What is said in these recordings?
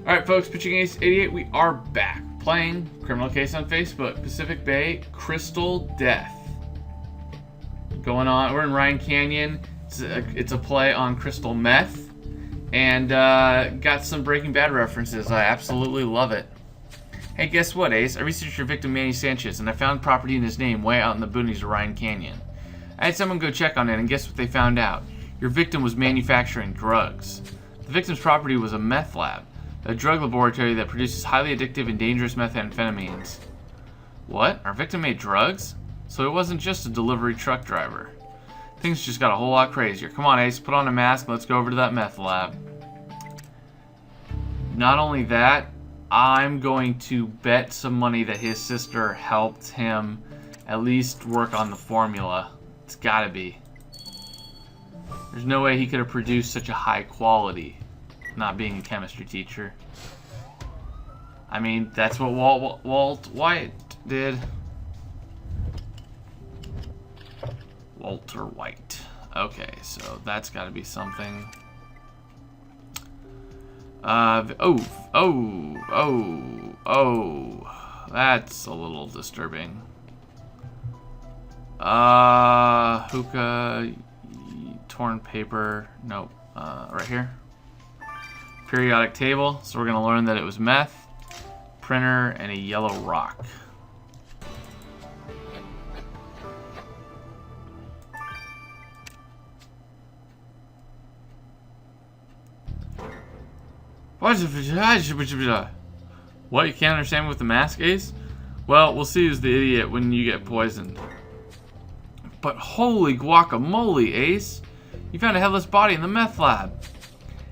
Alright folks, Pitching Ace 88, we are back playing Criminal Case on Facebook, Pacific Bay, Crystal Death. Going on, we're in Rhine Canyon. It's a play on crystal meth, and got some Breaking Bad references. I absolutely love it. Hey, guess what, Ace? I researched your victim Manny Sanchez, and I found property in his name way out in the boonies of Rhine Canyon. I had someone go check on it, and guess what they found out? Your victim was manufacturing drugs. The victim's property was a meth lab, a drug laboratory that produces highly addictive and dangerous methamphetamines. What? Our victim made drugs? So it wasn't just a delivery truck driver. Things just got a whole lot crazier. Come on, Ace, put on a mask and let's go over to that meth lab. Not only that, I'm going to bet some money that his sister helped him at least work on the formula. It's gotta be. There's no way he could have produced such a high quality, not being a chemistry teacher. I mean, that's what Walt White did. Walter White. Okay, so that's got to be something. Oh, that's a little disturbing. Hookah, torn paper. Nope. Right here. Periodic table. So we're gonna learn that it was meth, printer, and a yellow rock. What? You can't understand me with the mask, Ace? Well, we'll see who's the idiot when you get poisoned. But holy guacamole, Ace! You found a headless body in the meth lab.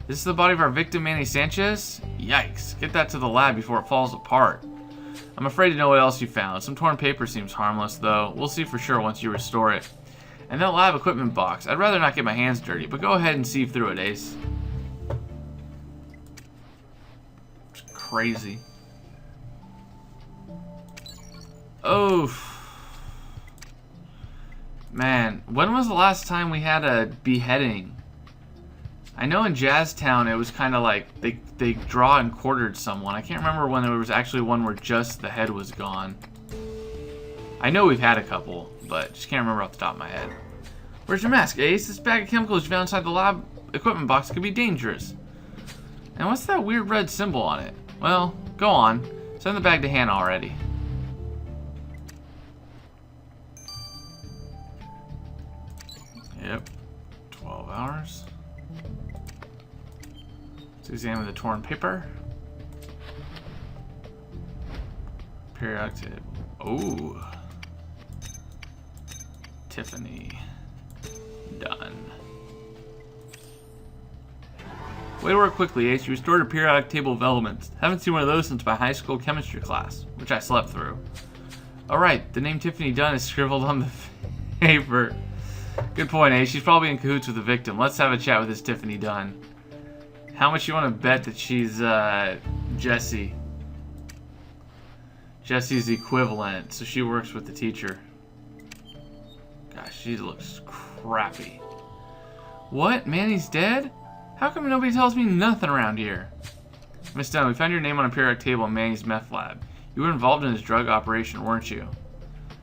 Is this the body of our victim, Manny Sanchez? Yikes. Get that to the lab before it falls apart. I'm afraid to know what else you found. Some torn paper seems harmless, though. We'll see for sure once you restore it. And that lab equipment box. I'd rather not get my hands dirty, but go ahead and sieve through it, Ace. It's crazy. Oh. Man, when was the last time we had a beheading? I know in Jazztown it was kind of like they draw and quartered someone. I can't remember when there was actually one where just the head was gone. I know we've had a couple, but just can't remember off the top of my head. Where's your mask, Ace? This bag of chemicals you found inside the lab equipment box could be dangerous. And what's that weird red symbol on it? Well, go on. Send the bag to Hannah already. Yep. 12 hours. Let's examine the torn paper. Periodic table. Oh. Tiffany. Done. Way to work quickly, Ace. You restored a periodic table of elements. Haven't seen one of those since my high school chemistry class, which I slept through. Alright, the name Tiffany Dunn is scribbled on the paper. Good point, Ace. She's probably in cahoots with the victim. Let's have a chat with this Tiffany Dunn. How much you want to bet that she's Jessie? Jessie's equivalent, so she works with the teacher. Gosh, she looks crappy. What? Manny's dead? How come nobody tells me nothing around here? Miss Dunn, we found your name on a periodic table in Manny's meth lab. You were involved in his drug operation, weren't you?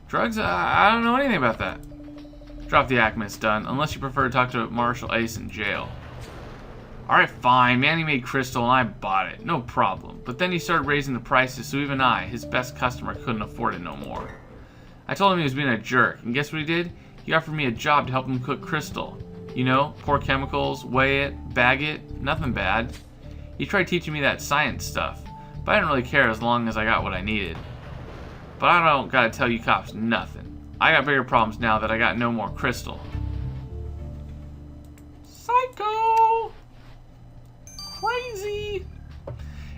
Drugs? I don't know anything about that. Drop the act, Miss Dunn, unless you prefer to talk to Marshal Ace in jail. Alright, fine. Manny made crystal and I bought it. No problem. But then he started raising the prices, so even I, his best customer, couldn't afford it no more. I told him he was being a jerk, and guess what he did? He offered me a job to help him cook crystal. You know, pour chemicals, weigh it, bag it, nothing bad. He tried teaching me that science stuff, but I didn't really care as long as I got what I needed. But I don't gotta tell you cops nothing. I got bigger problems now that I got no more crystal. Psycho! Crazy!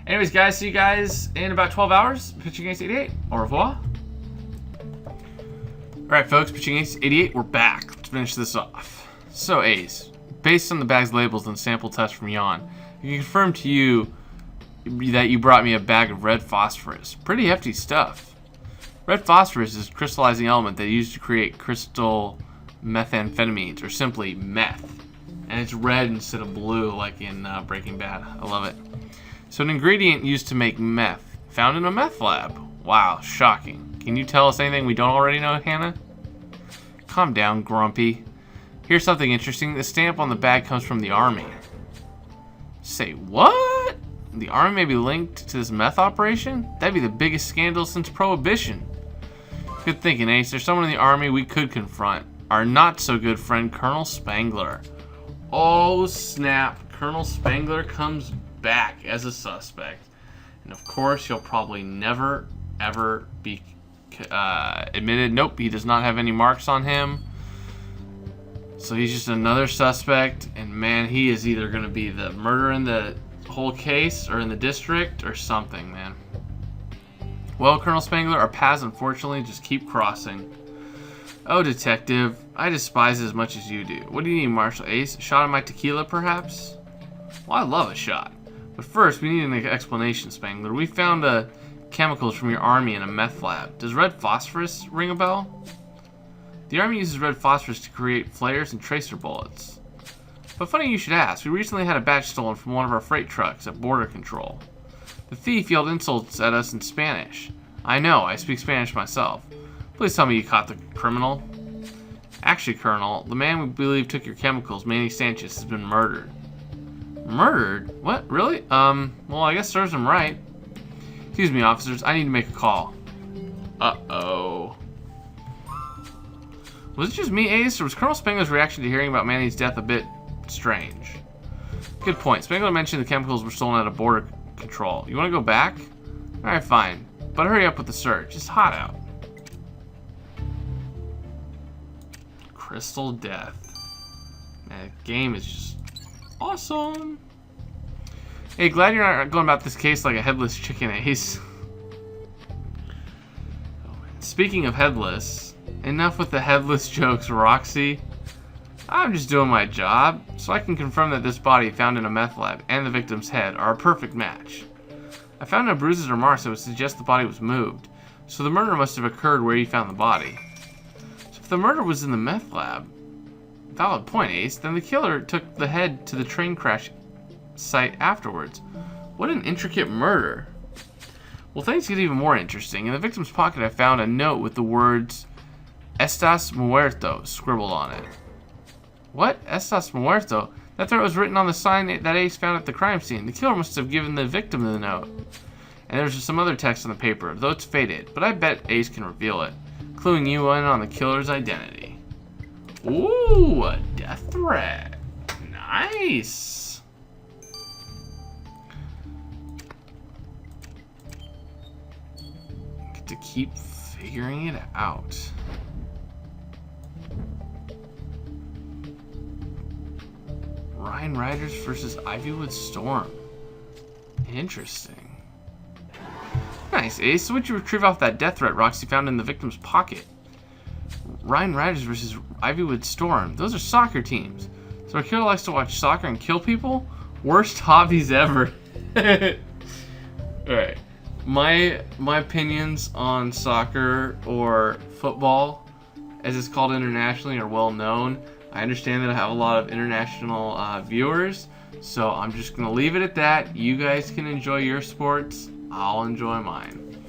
Anyways, guys, see you guys in about 12 hours. Pitching Ace 88. Au revoir. Alright, folks, Pitching Ace 88, we're back. Let's finish this off. So, Ace, based on the bag's labels and sample tests from Jan, I can confirm to you that you brought me a bag of red phosphorus. Pretty hefty stuff. Red phosphorus is a crystallizing element that is used to create crystal methamphetamines, or simply meth. And it's red instead of blue, like in Breaking Bad. I love it. So an ingredient used to make meth, found in a meth lab. Wow, shocking. Can you tell us anything we don't already know, Hannah? Calm down, Grumpy. Here's something interesting. The stamp on the bag comes from the Army. Say what? The Army may be linked to this meth operation? That'd be the biggest scandal since Prohibition. Good thinking, Ace. There's someone in the Army we could confront. Our not-so-good friend, Colonel Spangler. Oh, snap. Colonel Spangler comes back as a suspect. And, of course, he'll probably never, ever be admitted. Nope, he does not have any marks on him. So he's just another suspect. And, man, he is either going to be the murderer in the whole case or in the district or something, man. Well, Colonel Spangler, our paths unfortunately just keep crossing. Oh, Detective, I despise it as much as you do. What do you need, Marshal Ace? A shot of my tequila, perhaps? Well, I love a shot. But first, we need an explanation, Spangler. We found chemicals from your Army in a meth lab. Does red phosphorus ring a bell? The Army uses red phosphorus to create flares and tracer bullets. But funny you should ask. We recently had a batch stolen from one of our freight trucks at Border Control. The thief yelled insults at us in Spanish. I know, I speak Spanish myself. Please tell me you caught the criminal. Actually, Colonel, the man we believe took your chemicals, Manny Sanchez, has been murdered. Murdered? What? Really? Well, I guess serves him right. Excuse me, officers, I need to make a call. Uh-oh. Was it just me, Ace, or was Colonel Spangler's reaction to hearing about Manny's death a bit strange? Good point. Spangler mentioned the chemicals were stolen out of Border Control. You want to go back? Alright, fine. But hurry up with the search. It's hot out. Crystal Death. Man, that game is just awesome. Hey, glad you're not going about this case like a headless chicken, Ace. Speaking of headless, enough with the headless jokes, Roxy. I'm just doing my job, so I can confirm that this body found in a meth lab and the victim's head are a perfect match. I found no bruises or marks that would suggest the body was moved, so the murder must have occurred where you found the body. So if the murder was in the meth lab, valid point, Ace, then the killer took the head to the train crash site afterwards. What an intricate murder. Well, things get even more interesting. In the victim's pocket, I found a note with the words, Estás muerto, scribbled on it. What? Estás muerto? That threat was written on the sign that Ace found at the crime scene. The killer must have given the victim the note. And there's some other text on the paper, though it's faded, but I bet Ace can reveal it, cluing you in on the killer's identity. Ooh, a death threat. Nice. Get to keep figuring it out. Rhine Riders versus Ivywood Storm. Interesting. Nice, Ace. So what'd you retrieve off that death threat Roxy found in the victim's pocket? Rhine Riders versus Ivywood Storm. Those are soccer teams. So our killer likes to watch soccer and kill people? Worst hobbies ever. Alright. My opinions on soccer or football, as it's called internationally, are well known. I understand that I have a lot of international viewers, so I'm just going to leave it at that. You guys can enjoy your sports. I'll enjoy mine.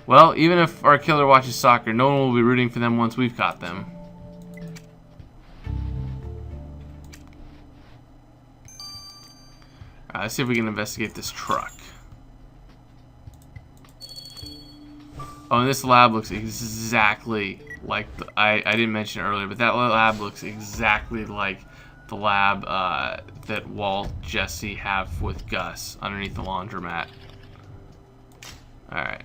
Well, even if our killer watches soccer, no one will be rooting for them once we've caught them. Let's see if we can investigate this truck. Oh, and this lab looks exactly like I didn't mention it earlier, but that lab looks exactly like the lab that Walt, Jesse have with Gus underneath the laundromat. Alright.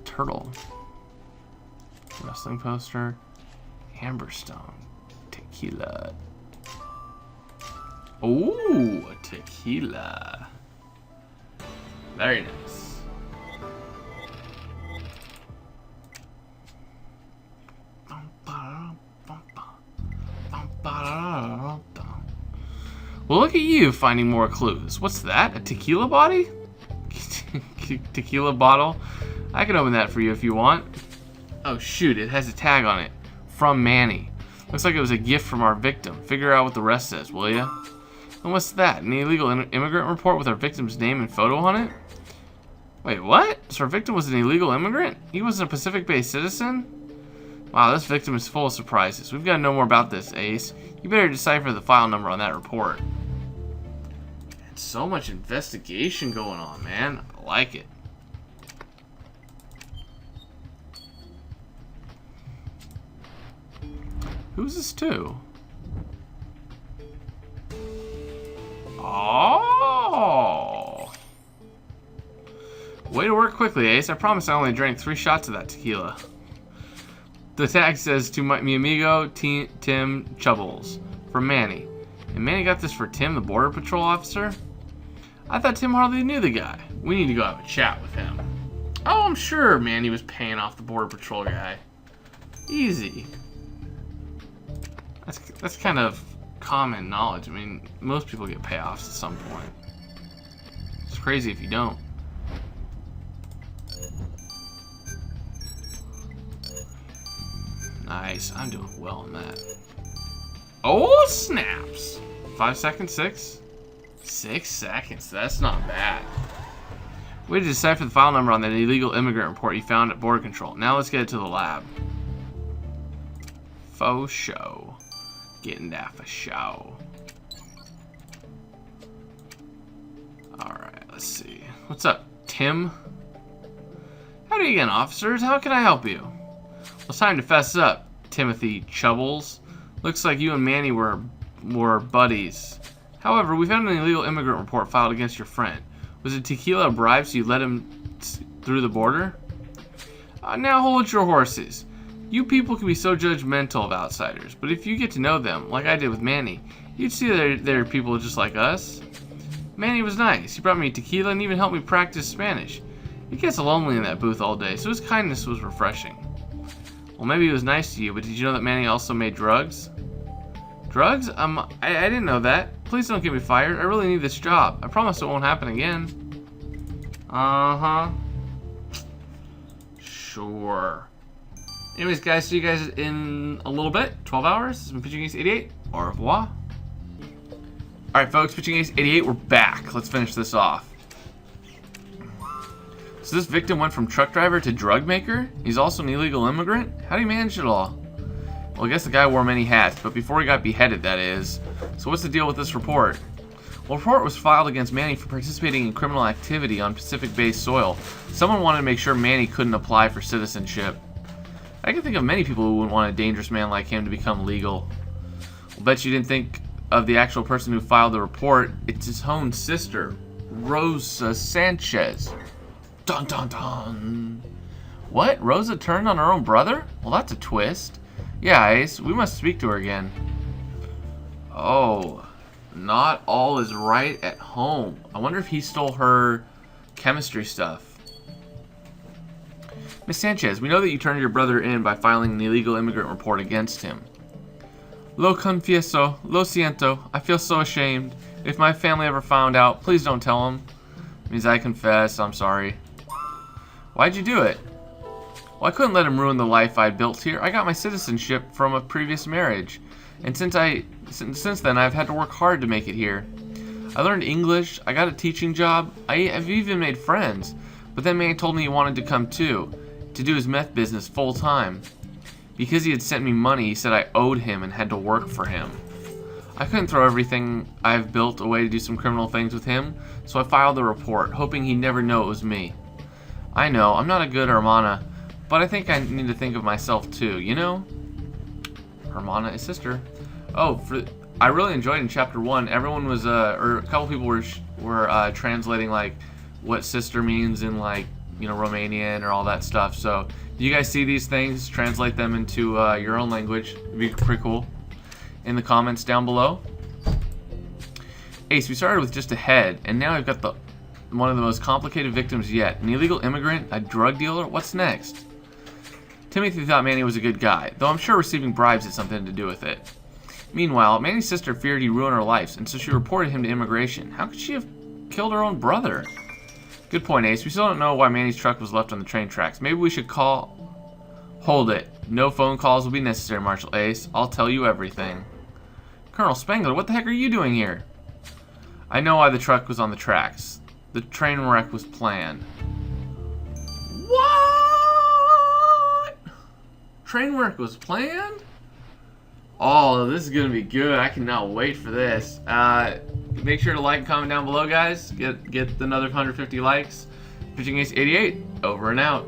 Turtle. Wrestling poster. Amberstone. Tequila. Ooh, a tequila. Very nice. Well, look at you finding more clues. What's that? A tequila body? Tequila bottle? I can open that for you if you want. Oh shoot, it has a tag on it. From Manny. Looks like it was a gift from our victim. Figure out what the rest says, will ya? And what's that? An illegal immigrant report with our victim's name and photo on it? Wait, what? So our victim was an illegal immigrant? He wasn't a Pacific-based citizen? Wow, this victim is full of surprises. We've got to know more about this, Ace. You better decipher the file number on that report. So much investigation going on, man. I like it. Who's this to? Oh! Way to work quickly, Ace. I promise I only drank 3 shots of that tequila. The tag says to mi amigo Tim Chubbles from Manny. And Manny got this for Tim, the border patrol officer? I thought Tim hardly knew the guy. We need to go have a chat with him. Oh, I'm sure Manny was paying off the border patrol guy. Easy. That's kind of common knowledge. I mean, most people get payoffs at some point. It's crazy if you don't. Nice. I'm doing well on that. Oh, snaps. 5 seconds, 6? 6 seconds. That's not bad. Way to decipher the file number on that illegal immigrant report you found at border control. Now let's get it to the lab. Faux show. Getting that for show. Alright, let's see. What's up, Tim? Howdy again, officers. How can I help you? Well, it's time to fess up, Timothy Chubbles. Looks like you and Manny were buddies. However, we found an illegal immigrant report filed against your friend. Was it tequila a bribe so you let him through the border? Now hold your horses. You people can be so judgmental of outsiders, but if you get to know them, like I did with Manny, you'd see that they're people just like us. Manny was nice. He brought me tequila and even helped me practice Spanish. He gets lonely in that booth all day, so his kindness was refreshing. Well, maybe he was nice to you, but did you know that Manny also made drugs? Drugs? I didn't know that. Please don't get me fired. I really need this job. I promise it won't happen again. Uh-huh. Sure. Anyways, guys, see you guys in a little bit. 12 hours. This has been Pitching Ace 88. Au revoir. Alright, folks. Pitching Ace 88. We're back. Let's finish this off. So this victim went from truck driver to drug maker? He's also an illegal immigrant? How do you manage it all? Well, I guess the guy wore many hats, but before he got beheaded, that is. So what's the deal with this report? Well, a report was filed against Manny for participating in criminal activity on Pacific-based soil. Someone wanted to make sure Manny couldn't apply for citizenship. I can think of many people who wouldn't want a dangerous man like him to become legal. I'll bet you didn't think of the actual person who filed the report. It's his own sister, Rosa Sanchez. Dun dun dun. What? Rosa turned on her own brother? Well, that's a twist. Yeah, Ace, we must speak to her again. Oh, not all is right at home. I wonder if he stole her chemistry stuff. Miss Sanchez, we know that you turned your brother in by filing an illegal immigrant report against him. Lo confieso, lo siento, I feel so ashamed. If my family ever found out, please don't tell them. It means I confess, I'm sorry. Why'd you do it? Well, I couldn't let him ruin the life I'd built here. I got my citizenship from a previous marriage. And since then, I've had to work hard to make it here. I learned English, I got a teaching job, I've even made friends. But then Manny told me he wanted to come too, to do his meth business full time. Because he had sent me money, he said I owed him and had to work for him. I couldn't throw everything I've built away to do some criminal things with him, so I filed the report, hoping he'd never know it was me. I know, I'm not a good hermana, but I think I need to think of myself too, you know? Hermana is sister. Oh, I really enjoyed in chapter 1. Everyone was, or a couple people were translating like what sister means in like, you know, Romanian or all that stuff. So, do you guys see these things? Translate them into your own language. It'd be pretty cool. In the comments down below. Ace, we started with just a head, and now we've got one of the most complicated victims yet. An illegal immigrant, a drug dealer. What's next? Timothy thought Manny was a good guy, though I'm sure receiving bribes had something to do with it. Meanwhile, Manny's sister feared he'd ruin her life, and so she reported him to immigration. How could she have killed her own brother? Good point, Ace. We still don't know why Manny's truck was left on the train tracks. Maybe we should call Hold it. No phone calls will be necessary, Marshal Ace. I'll tell you everything. Colonel Spangler, what the heck are you doing here? I know why the truck was on the tracks. The train wreck was planned. What? Train wreck was planned? Oh, this is going to be good. I cannot wait for this. Make sure to like and comment down below, guys. Get another 150 likes. Pitching Ace 88, over and out.